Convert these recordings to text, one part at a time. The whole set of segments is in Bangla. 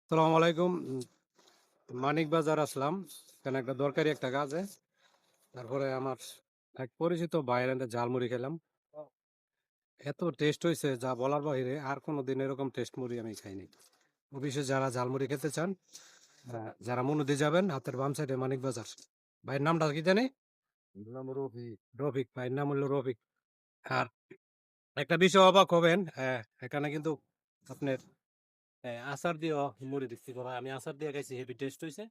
আসসালামু আলাইকুম। মানিক বাজার আসলাম। এখানে একটা দরকারি একটা কাজে। তারপরে আমার এক পরিচিত ভাইয়ের হাতে ঝালমুড়ি খেলাম। এত টেস্ট হইছে যা বলার বাহিরে। আর কোনোদিন এরকম টেস্ট মুড়ি আমি খাইনি। অফিসে যারা ঝালমুড়ি খেতে চান, যারা মনুদি যাবেন হাতের বাম সাইডে মানিক বাজার। ভাইয়ের নামটা কি জানি? নাম রফিক। রফিক। ভাইয়ের নাম হলো রফিক। আর একটা বিষয় অবাক হবেন, এখানে কিন্তু আপনার আচার দিয়ে মুড়ি দিচ্ছি করা। আমি আচার দিয়ে খাইছি, হেভি টেস্ট হইছে।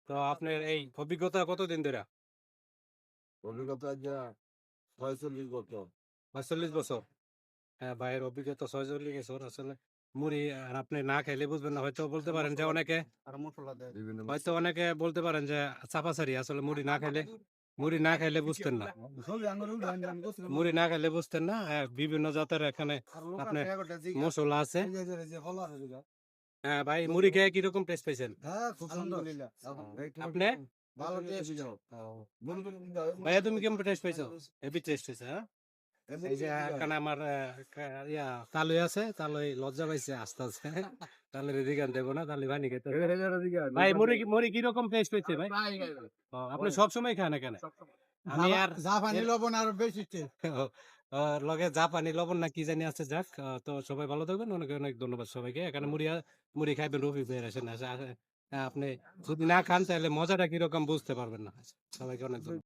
তো আপনার এই অভিজ্ঞতা কতদিন ধরে? অভিজ্ঞতা যা 46 বছর। ৪৫ বছর। হ্যাঁ, ভাইয়ের অভিজ্ঞতা ৪৬ বছর। আসলে মুড়ি আর আপনি না খাইলে বুঝবেন না। হয়তো বলতে পারেন যে অনেকে, বিভিন্ন হয়তো অনেকে বলতে পারেন যে চাপাচারি। আসলে মুড়ি না খাইলে বুঝতেন না। মুড়ি না খাইলে বুঝতেন না। বিভিন্ন জাতের এখানে আপনার মশলা আছে। হ্যাঁ ভাই, মুড়ি খেয়ে কিরকম টেস্ট পাইছেন? হ্যাঁ, খুব সুন্দর। আপনি? ভালো টেস্ট। ভাইয়া তুমি কেমন টেস্ট পাইছো? হেভি টেস্ট হয়েছে, হ্যাঁ? এই যে এখানে আমার তালুই আছে, তালুই লজ্জা পাইছে আস্তে আস্তে। তাহলে এদিকে দেবো না, তাহলে ভাই খেতে হবে। ভাই মুড়ি কিরকম টেস্ট পেয়েছে ভাই? আপনি সবসময় খান এখানে? আমি আর জাপানি লবণ আরো বেশি টেস্ট। লগে জাপানি লবণ না কি জানি আছে। যাক, তো সবাই ভালো থাকবেন। অনেক অনেক ধন্যবাদ সবাইকে। এখানে মুড়ি খাইবেন, রফিক ভাইয়ের আসেন। আপনি যদি না খান তাহলে মজাটা কিরকম বুঝতে পারবেন না। সবাইকে অনেক ধন্যবাদ।